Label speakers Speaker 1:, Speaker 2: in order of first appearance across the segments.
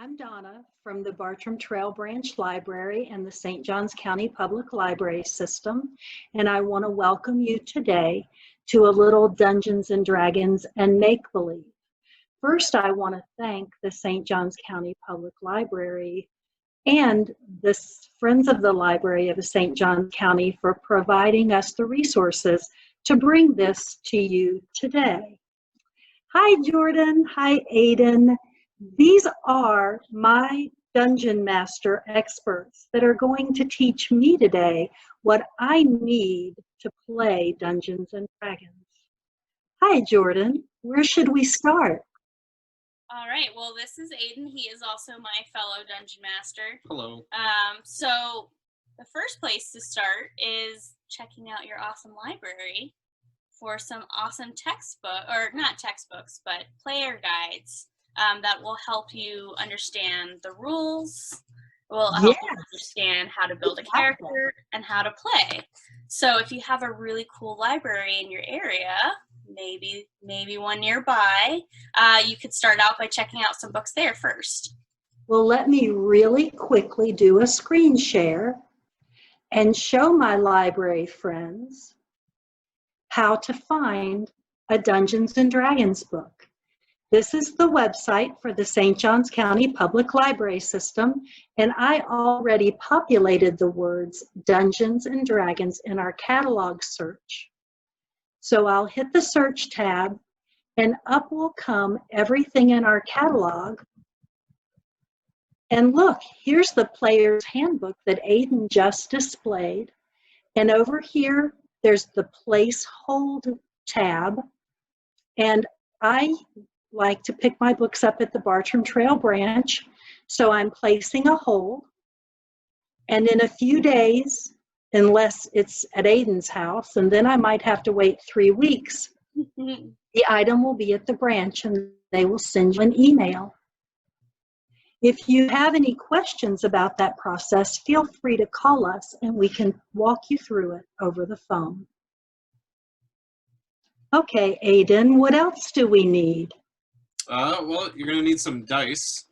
Speaker 1: I'm Donna from the Bartram Trail Branch Library and the St. Johns County Public Library System, and I want to welcome you today to a little Dungeons and Dragons and Make-Believe. First, I want to thank the St. Johns County Public Library and the Friends of the Library of the St. Johns County for providing us the resources to bring this to you today. Hi, Jordan. Hi, Aiden. These are my Dungeon Master experts that are going to teach me today what I need to play Dungeons and Dragons. Hi, Jordan. Where should we start?
Speaker 2: All right, well, this is Aiden. He is also my fellow Dungeon Master.
Speaker 3: Hello.
Speaker 2: So the first place to start is checking out your awesome library for some awesome not textbooks, but player guides that will help you understand the rules, will help you understand how to build a character and how to play. So if you have a really cool library in your area, maybe one nearby, you could start out by checking out some books there first.
Speaker 1: Well, let me really quickly do a screen share and show my library friends how to find a Dungeons and Dragons book. This is the website for the St. Johns County Public Library System, and I already populated the words Dungeons and Dragons in our catalog search. So I'll hit the search tab, and up will come everything in our catalog. And look, here's the player's handbook that Aiden just displayed. And over here, there's the place hold tab. And I like to pick my books up at the Bartram Trail Branch. So I'm placing a hold. And in a few days, unless it's at Aiden's house, and then I might have to wait 3 weeks, the item will be at the branch and they will send you an email. If you have any questions about that process, feel free to call us and we can walk you through it over the phone. Okay, Aiden, what else do we need?
Speaker 3: Well, you're going to need some dice.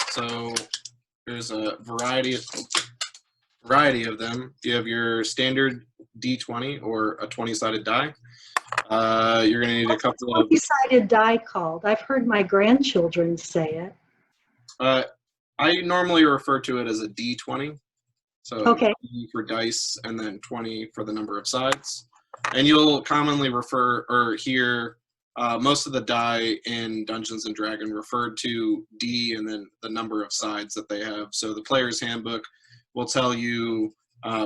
Speaker 3: So there's a variety of them. You have your standard D20 or a 20-sided die. You're going to need a couple of
Speaker 1: 20-sided die called. I've heard my grandchildren say it.
Speaker 3: I normally refer to it as a D20. So
Speaker 1: okay.
Speaker 3: D for dice and then 20 for the number of sides. And you'll commonly refer or hear most of the die in Dungeons and Dragons referred to D and then the number of sides that they have. So the player's handbook will tell you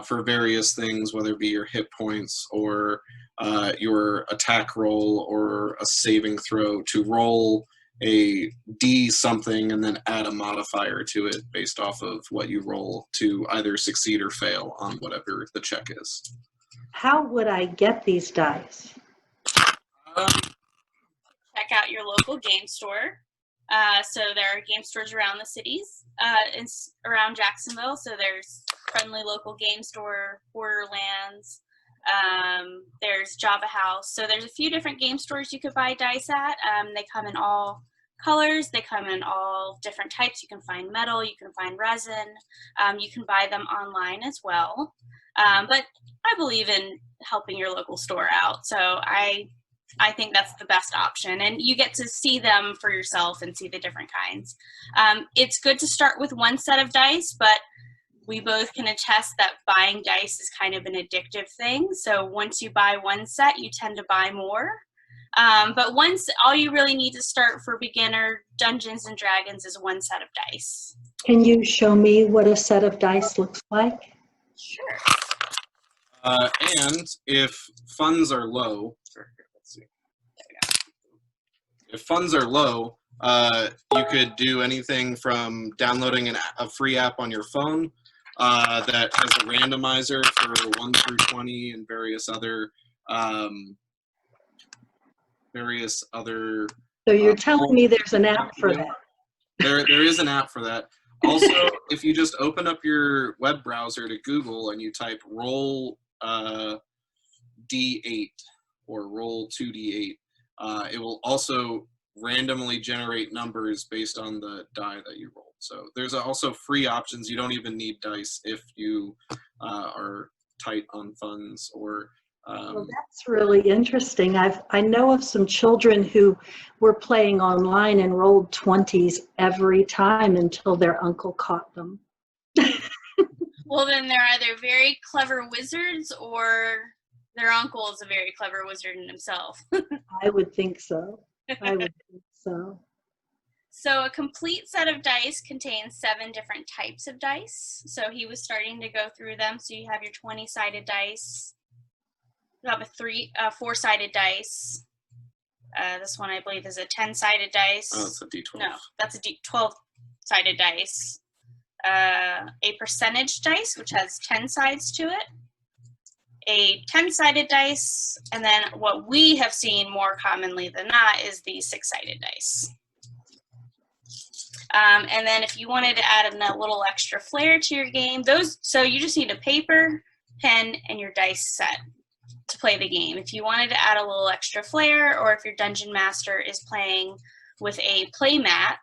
Speaker 3: for various things, whether it be your hit points or your attack roll or a saving throw, to roll a D something and then add a modifier to it based off of what you roll to either succeed or fail on whatever the check is.
Speaker 2: How would I get these dice? Check out your local game store. So there are game stores around the cities, around Jacksonville. So there's Friendly Local Game Store, Borderlands, there's Java House. So there's a few different game stores you could buy dice at. They come in all colors. They come in all different types. You can find metal, you can find resin. You can buy them online as well. But I believe in helping your local store out. So I think that's the best option. And you get to see them for yourself and see the different kinds. It's good to start with one set of dice, but we both can attest that buying dice is kind of an addictive thing. So once you buy one set, you tend to buy more. But all you really need to start for beginner Dungeons and Dragons is one set of dice.
Speaker 1: Can you show me what a set of dice looks like?
Speaker 2: Sure.
Speaker 3: And if funds are low, let's see. If funds are low, you could do anything from downloading a free app on your phone that has a randomizer for 1 through 20 and various other.
Speaker 1: So you're telling me there's an app for that?
Speaker 3: There is an app for that. Also, if you just open up your web browser to Google and you type roll D8 or roll 2D8, it will also randomly generate numbers based on the die that you roll. So there's also free options. You don't even need dice if you are tight on funds or.
Speaker 1: Well, that's really interesting. I know of some children who were playing online and rolled 20s every time until their uncle caught them.
Speaker 2: Well, then they're either very clever wizards or their uncle is a very clever wizard in himself.
Speaker 1: I would think so. I would think so.
Speaker 2: So a complete set of dice contains 7 different types of dice. So he was starting to go through them. So you have your 20-sided dice. You have a 4-sided dice. This one, I believe, is a 10-sided dice.
Speaker 3: Oh, it's a D12.
Speaker 2: No, that's a 12-sided dice. A percentage dice, which has 10 sides to it. A 10-sided dice. And then what we have seen more commonly than not is the 6-sided dice. And then if you wanted to add a little extra flair to your game, so you just need a paper, pen, and your dice set to play the game. If you wanted to add a little extra flair, or if your dungeon master is playing with a play mat,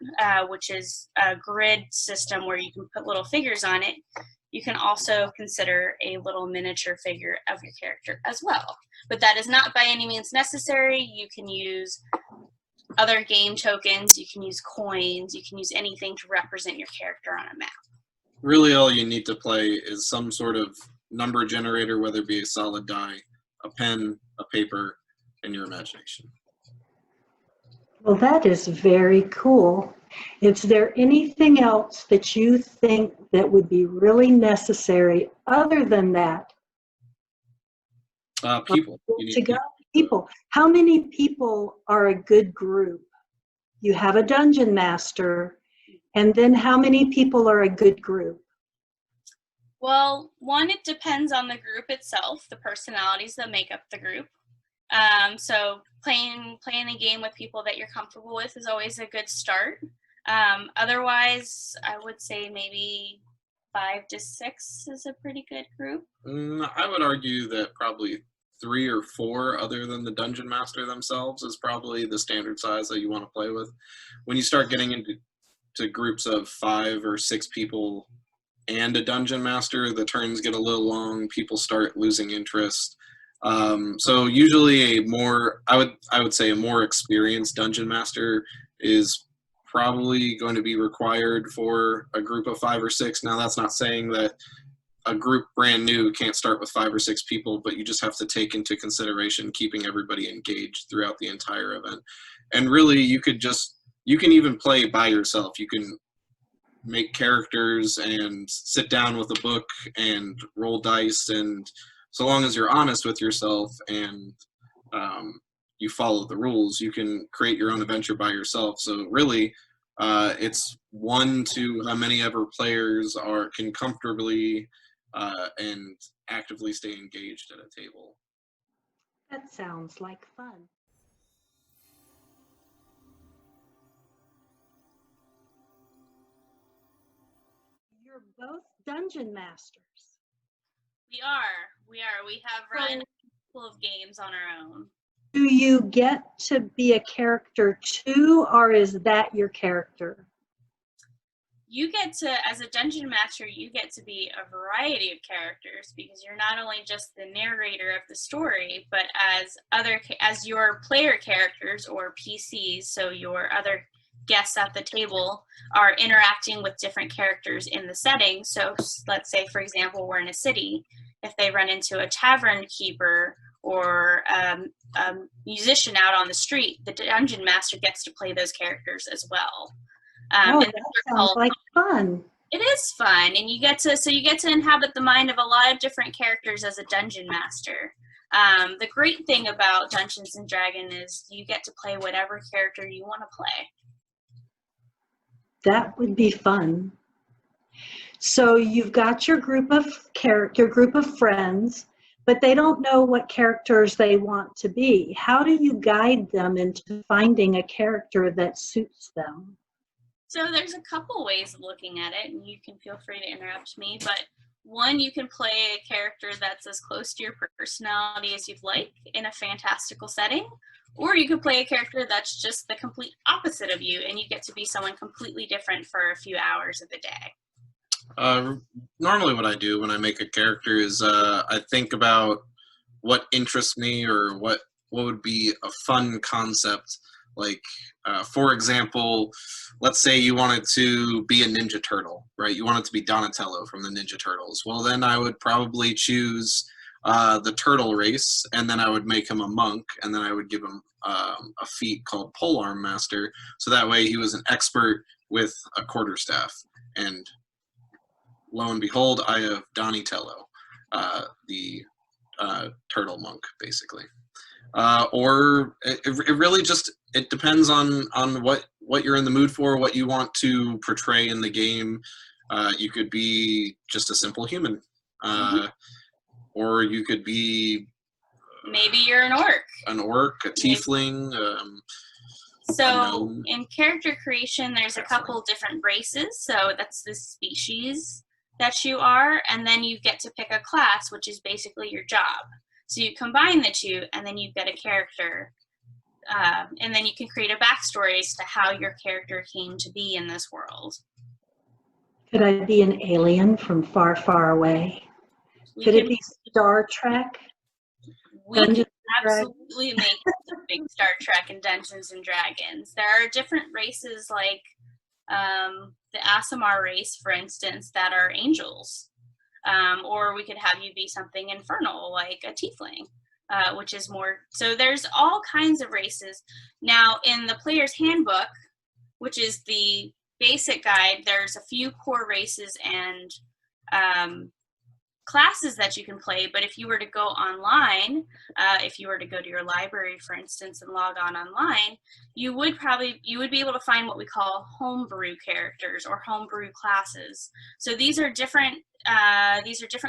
Speaker 2: which is a grid system where you can put little figures on it, you can also consider a little miniature figure of your character as well. But that is not by any means necessary. You can use other game tokens, you can use coins, you can use anything to represent your character on a map.
Speaker 3: Really all you need to play is some sort of number generator, whether it be a solid die, a pen, a paper, and your imagination.
Speaker 1: Well, that is very cool. Is there anything else that you think that would be really necessary other than that?
Speaker 3: People. You need people.
Speaker 1: People. How many people are a good group? You have a dungeon master, and then how many people are a good group?
Speaker 2: Well, one, it depends on the group itself, the personalities that make up the group. So playing a game with people that you're comfortable with is always a good start. Otherwise, I would say maybe 5 to 6 is a pretty good group.
Speaker 3: I would argue that probably 3 or 4 other than the dungeon master themselves is probably the standard size that you want to play with. When you start getting into groups of 5 or 6 people and a dungeon master, the turns get a little long, people start losing interest. So usually I would say a more experienced dungeon master is probably going to be required for a group of 5 or 6. Now that's not saying that a group brand new can't start with 5 or 6 people, but you just have to take into consideration keeping everybody engaged throughout the entire event. And really you can even play by yourself. You can make characters and sit down with a book and roll dice, and so long as you're honest with yourself and you follow the rules, you can create your own adventure by yourself. So really it's 1 to how many ever players can comfortably and actively stay engaged at a table.
Speaker 1: That sounds like fun. You're both dungeon masters.
Speaker 2: We are. We have run a couple of games on our own.
Speaker 1: Do you get to be a character too, or is that your character?
Speaker 2: You get to, as a dungeon master, you get to be a variety of characters, because you're not only just the narrator of the story, but as your player characters or PCs, so your other guests at the table are interacting with different characters in the setting. So let's say, for example, we're in a city. If they run into a tavern keeper or a musician out on the street, the dungeon master gets to play those characters as well.
Speaker 1: That sounds like fun.
Speaker 2: It is fun, and you get to inhabit the mind of a lot of different characters as a dungeon master. The great thing about Dungeons and Dragons is you get to play whatever character you want to play.
Speaker 1: That would be fun. So you've got your group of friends, but they don't know what characters they want to be. How do you guide them into finding a character that suits them?
Speaker 2: So there's a couple ways of looking at it, and you can feel free to interrupt me, but One, you can play a character that's as close to your personality as you'd like in a fantastical setting, or you could play a character that's just the complete opposite of you, and you get to be someone completely different for a few hours of the day.
Speaker 3: Normally what I do when I make a character is I think about what interests me or what would be a fun concept. Like, for example, let's say you wanted to be a Ninja Turtle, right? You wanted to be Donatello from the Ninja Turtles. Well, then I would probably choose the turtle race, and then I would make him a monk, and then I would give him a feat called Polearm Master, so that way he was an expert with a quarterstaff. And lo and behold, I have Donatello, the turtle monk, basically. Or it really just, it depends on what you're in the mood for, what you want to portray in the game. You could be just a simple human, or you could be
Speaker 2: maybe you're an orc,
Speaker 3: a tiefling.
Speaker 2: So in character creation, there's a couple different races. So that's the species that you are, and then you get to pick a class, which is basically your job. So you combine the two, and then you get a character, and then you can create a backstory as to how your character came to be in this world.
Speaker 1: Could I be an alien from far, far away? Could it be Star Trek?
Speaker 2: We can absolutely make something Star Trek and Dungeons and Dragons. There are different races like the Aasimar race, for instance, that are angels. Or we could have you be something infernal, like a tiefling, which is more. So there's all kinds of races. Now, in the player's handbook, which is the basic guide, there's a few core races and classes that you can play. But if you were to go online, if you were to go to your library, for instance, and log on online, you would be able to find what we call homebrew characters or homebrew classes. So these are different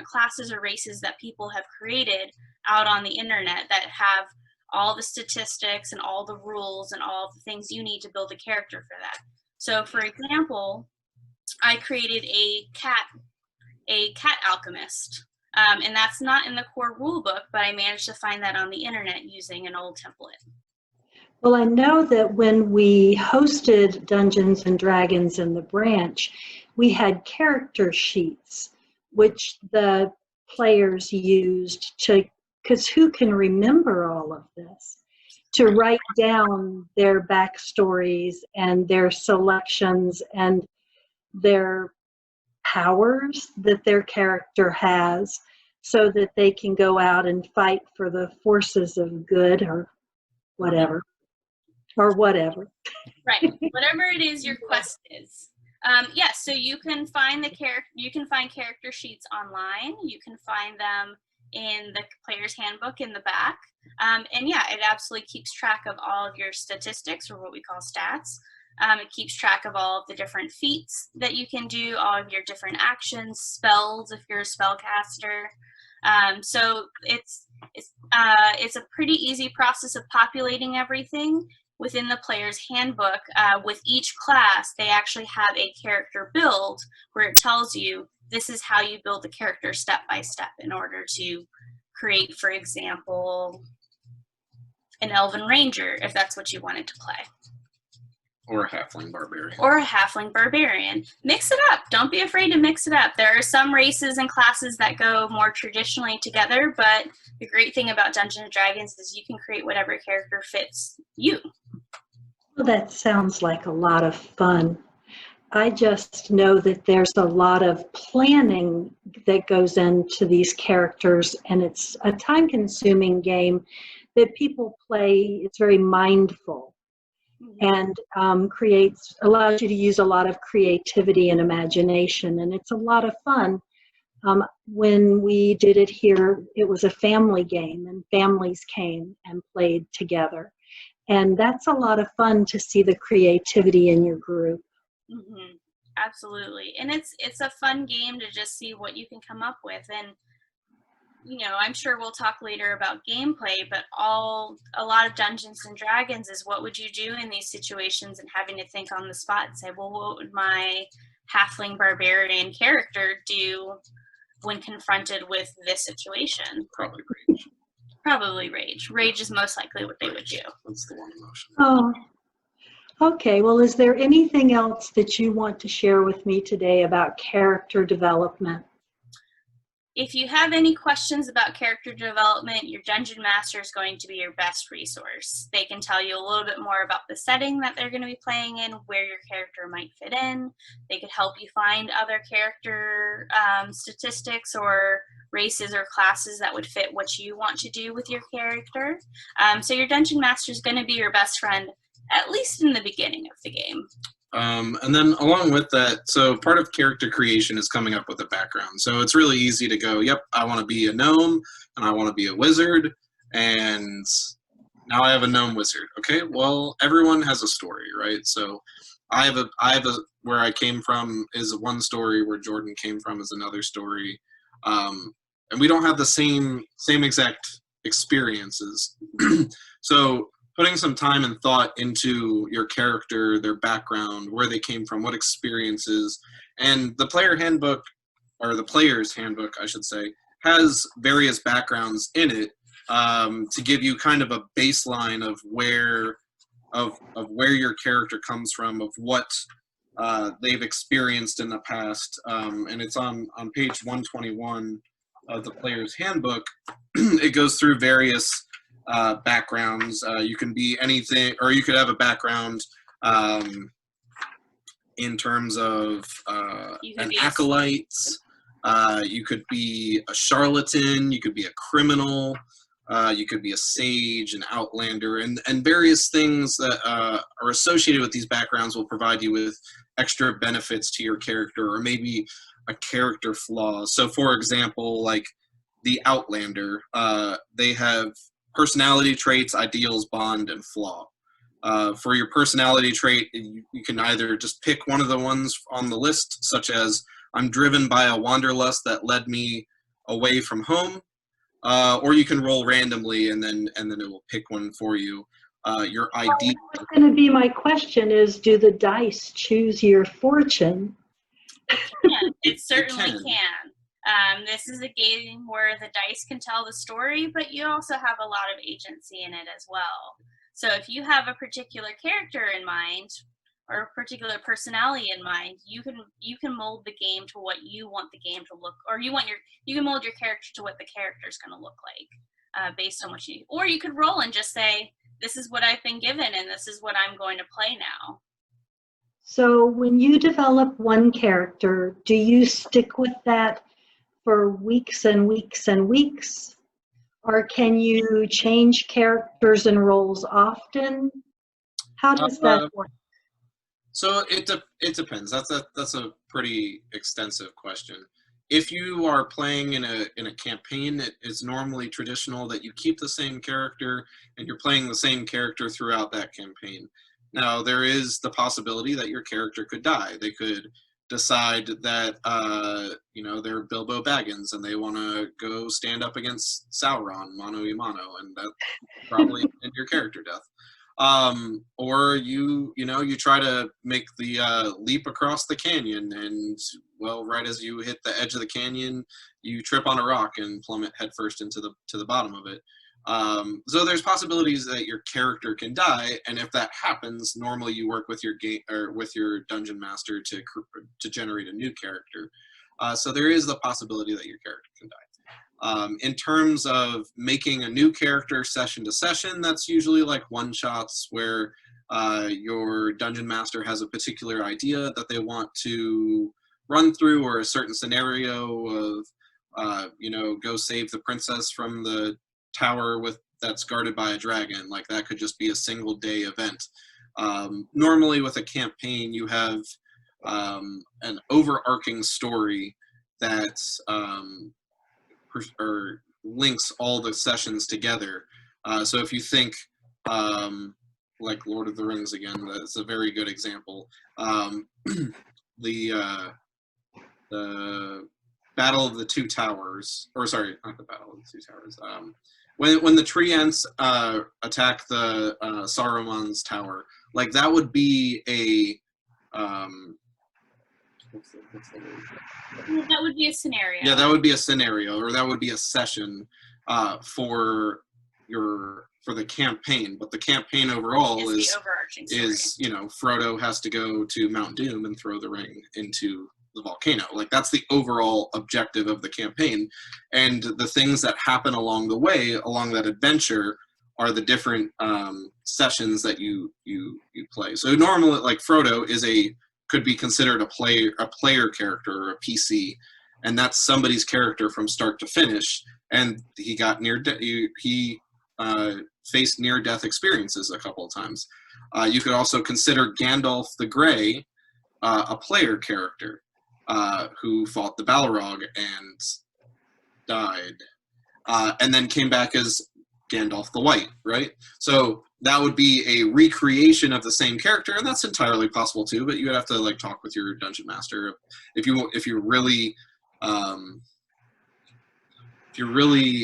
Speaker 2: classes or races that people have created out on the internet that have all the statistics and all the rules and all the things you need to build a character for that. So for example, I created a cat alchemist. And that's not in the core rule book, but I managed to find that on the internet using an old template.
Speaker 1: Well, I know that when we hosted Dungeons and Dragons in the branch, we had character sheets, which the players used because who can remember all of this? To write down their backstories and their selections and their powers that their character has, so that they can go out and fight for the forces of good or whatever.
Speaker 2: Right, whatever it is your quest is. Yes, so you can find character sheets online. You can find them in the player's handbook in the back. And yeah, it absolutely keeps track of all of your statistics, or what we call stats. It keeps track of all of the different feats that you can do, all of your different actions, spells if you're a spellcaster. So it's a pretty easy process of populating everything within the player's handbook. With each class, they actually have a character build where it tells you this is how you build the character step by step in order to create, for example, an Elven Ranger, if that's what you wanted to play.
Speaker 3: Or a halfling barbarian.
Speaker 2: Or a halfling barbarian. Mix it up. Don't be afraid to mix it up. There are some races and classes that go more traditionally together, but the great thing about Dungeons & Dragons is you can create whatever character fits you.
Speaker 1: Well, that sounds like a lot of fun. I just know that there's a lot of planning that goes into these characters, and it's a time-consuming game that people play. It's very mindful. And allows you to use a lot of creativity and imagination, and it's a lot of fun. When we did it here, it was a family game, and families came and played together, and that's a lot of fun to see the creativity in your group.
Speaker 2: Mm-hmm. Absolutely, and it's a fun game to just see what you can come up with. And I'm sure we'll talk later about gameplay, but a lot of Dungeons and Dragons is what would you do in these situations, and having to think on the spot and say, well, what would my halfling barbarian character do when confronted with this situation?
Speaker 3: Probably rage.
Speaker 2: Probably rage. Rage is most likely what they would do.
Speaker 3: That's the one emotion.
Speaker 1: Oh, okay. Well, is there anything else that you want to share with me today about character development?
Speaker 2: If you have any questions about character development, your Dungeon Master is going to be your best resource. They can tell you a little bit more about the setting that they're going to be playing in, where your character might fit in. They could help you find other character statistics or races or classes that would fit what you want to do with your character. So your Dungeon Master is going to be your best friend, at least in the beginning of the game.
Speaker 3: And then along with that, so part of character creation is coming up with a background. So it's really easy to go, yep, I want to be a gnome, and I want to be a wizard, and now I have a gnome wizard. Okay, well, everyone has a story, right? So I have a where I came from is one story, where Jordan came from is another story, and we don't have the same exact experiences. So putting some time and thought into your character, their background, where they came from, what experiences, and the player handbook, or the player's handbook, I should say, has various backgrounds in it to give you kind of a baseline of where your character comes from, of what they've experienced in the past, and it's on page 121 of the player's handbook. It goes through various backgrounds. You can be anything, or you could have a background in terms of an acolyte. You could be a charlatan. You could be a criminal. You could be a sage, an outlander, and various things that are associated with these backgrounds will provide you with extra benefits to your character, or maybe a character flaw. So, for example, like the outlander, they have personality traits, ideals, bond, and flaw. For your personality trait, you can either just pick one of the ones on the list, such as I'm driven by a wanderlust that led me away from home, or you can roll randomly and then it will pick one for you. Your ideal.
Speaker 1: What's going to be my question is, do the dice choose your fortune?
Speaker 2: It certainly can. This is a game where the dice can tell the story, but you also have a lot of agency in it as well. So if you have a particular character in mind, or a particular personality in mind, you can mold the game to what you want the game to look, or you can mold your character to what the character is going to look like, based on what you. Or you could roll and just say, "This is what I've been given, and this is what I'm going to play now."
Speaker 1: So when you develop one character, do you stick with that for weeks and weeks and weeks? Or can you change characters and roles often? How does that work?
Speaker 3: So it depends. That's a pretty extensive question. If you are playing in a campaign, it's normally traditional that you keep the same character and you're playing the same character throughout that campaign. Now, there is the possibility that your character could die. They could decide that they're Bilbo Baggins and they want to go stand up against Sauron mano a mano, and that probably end your character death. Or you try to make the leap across the canyon, and well, right as you hit the edge of the canyon, you trip on a rock and plummet headfirst into the bottom of it. So there's possibilities that your character can die, and if that happens, normally you work with your game or with your dungeon master to generate a new character. So there is the possibility that your character can die. In terms of making a new character session to session, that's usually like one-shots where your dungeon master has a particular idea that they want to run through, or a certain scenario of, go save the princess from the tower that's guarded by a dragon. Like, that could just be a single day event. Normally with a campaign, you have an overarching story that or links all the sessions together. So if you think like Lord of the Rings again, that's a very good example. The Battle of the Two Towers, or sorry, not the Battle of the Two Towers. When the Tree Ents attack the Saruman's tower, like, that would be what's the word?
Speaker 2: That would be a scenario.
Speaker 3: Yeah, that would be a scenario, or that would be a session for the campaign. But the campaign overall
Speaker 2: is the overarching story.
Speaker 3: is, you know, Frodo has to go to Mount Doom and throw the ring into the volcano. Like, that's the overall objective of the campaign, and the things that happen along the way, along that adventure, are the different sessions that you play. So normally, like, Frodo could be considered a player character, or a PC, and that's somebody's character from start to finish. And he got faced near-death experiences a couple of times. You could also consider Gandalf the Grey a player character who fought the Balrog and died, and then came back as Gandalf the White, right? So that would be a recreation of the same character, and that's entirely possible too, but you would have to, like, talk with your dungeon master. If you're really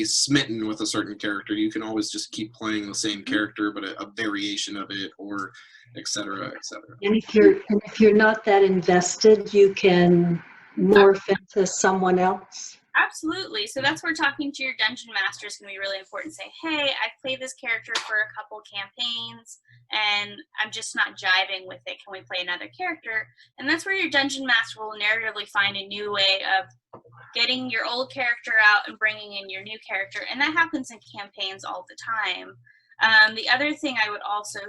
Speaker 3: smitten with a certain character, you can always just keep playing the same character, but a variation of it, or et cetera, et cetera.
Speaker 1: And if you're not that invested, you can morph into someone else.
Speaker 2: Absolutely. So that's where talking to your dungeon master is going to be really important. Say, hey, I played this character for a couple campaigns, and I'm just not jiving with it. Can we play another character? And that's where your dungeon master will narratively find a new way of getting your old character out and bringing in your new character. And that happens in campaigns all the time. The other thing I would also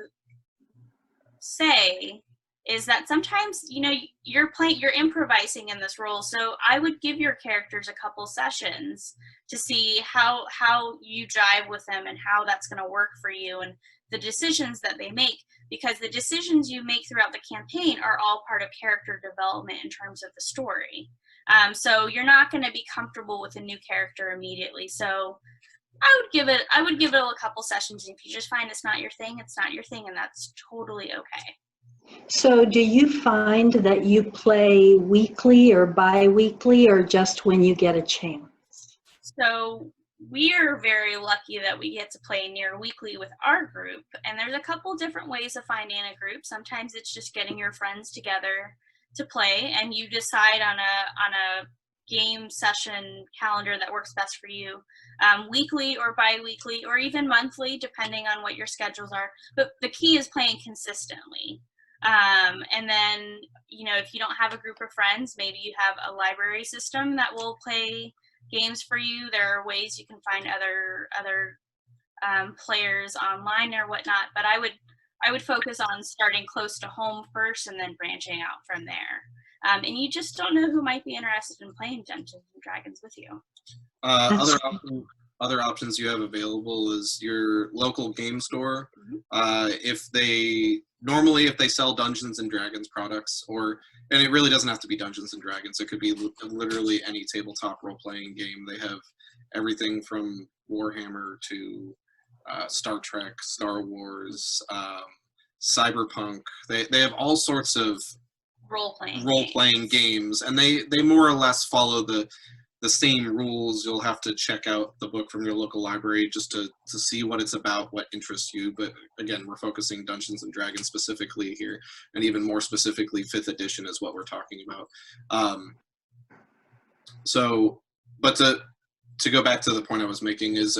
Speaker 2: say is that sometimes, you know, you're improvising in this role. So I would give your characters a couple sessions to see how you jive with them and how that's going to work for you, and the decisions that they make, because the decisions you make throughout the campaign are all part of character development in terms of the story. So you're not going to be comfortable with a new character immediately. So I would give it a couple sessions. If you just find it's not your thing, it's not your thing, and that's totally okay.
Speaker 1: So do you find that you play weekly or bi-weekly, or just when you get a chance?
Speaker 2: So we are very lucky that we get to play near weekly with our group, and there's a couple different ways of finding a group. Sometimes it's just getting your friends together to play, and you decide on a game session calendar that works best for you, weekly or bi-weekly or even monthly, depending on what your schedules are. But the key is playing consistently. And then, you know, if you don't have a group of friends, maybe you have a library system that will play games for you. There are ways you can find other players online or whatnot, but I would focus on starting close to home first and then branching out from there. And you just don't know who might be interested in playing Dungeons and Dragons with you.
Speaker 3: Other options you have available is your local game store. If they sell Dungeons and Dragons products, and it really doesn't have to be Dungeons and Dragons, it could be literally any tabletop role-playing game. They have everything from Warhammer to Star Trek, Star Wars, Cyberpunk. They have all sorts of role-playing games, and they more or less follow the same rules. You'll have to check out the book from your local library just to see what it's about, what interests you. But again, we're focusing Dungeons and Dragons specifically here, and even more specifically, 5th edition is what we're talking about. But to go back to the point I was making is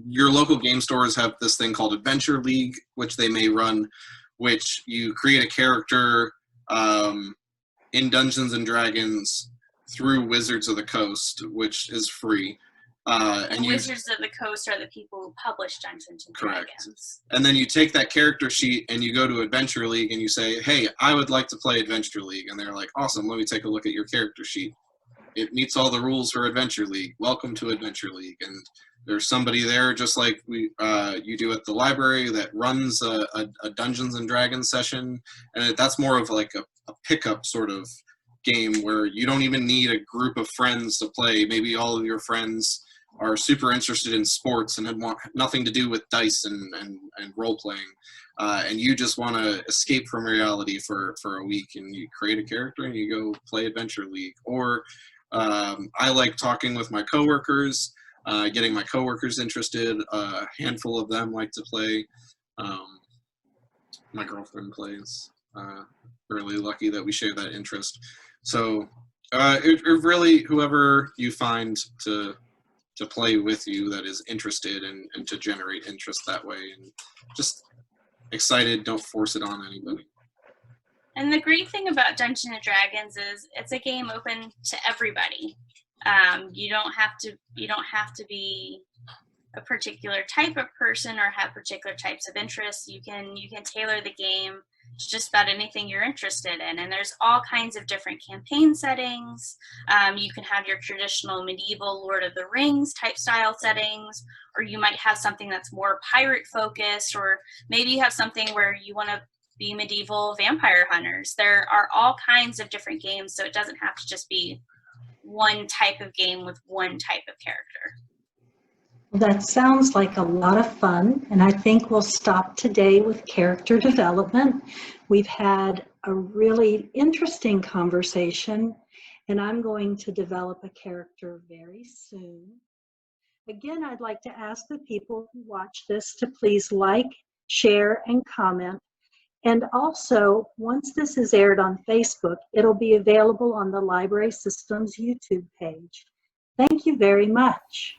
Speaker 3: your local game stores have this thing called Adventure League, which they may run, which you create a character in Dungeons and Dragons through Wizards of the Coast, which is free.
Speaker 2: And Wizards of the Coast are the people who publish Dungeons and Dragons.
Speaker 3: Correct. And then you take that character sheet and you go to Adventure League and you say, hey, I would like to play Adventure League. And they're like, awesome, let me take a look at your character sheet. It meets all the rules for Adventure League. Welcome to Adventure League. And there's somebody there, just like you do at the library, that runs a Dungeons and Dragons session. And that's more of like a pickup sort of game where you don't even need a group of friends to play. Maybe all of your friends are super interested in sports and want nothing to do with dice and role-playing. And you just want to escape from reality for a week, and you create a character and you go play Adventure League. Or I like talking with my coworkers, getting my coworkers interested. A handful of them like to play. My girlfriend plays. Really lucky that we share that interest. So it really, whoever you find to play with you that is interested and to generate interest that way, and just excited, don't force it on anybody.
Speaker 2: And the great thing about Dungeons and Dragons is it's a game open to everybody. You don't have to be a particular type of person or have particular types of interests. You can tailor the game to just about anything you're interested in. And there's all kinds of different campaign settings. You can have your traditional medieval Lord of the Rings type style settings, or you might have something that's more pirate focused, or maybe you have something where you want to be medieval vampire hunters. There are all kinds of different games, so it doesn't have to just be one type of game with one type of character.
Speaker 1: That sounds like a lot of fun, and I think we'll stop today with character development. We've had a really interesting conversation, and I'm going to develop a character very soon. Again, I'd like to ask the people who watch this to please like, share, and comment. And also, once this is aired on Facebook, it'll be available on the Library Systems YouTube page. Thank you very much.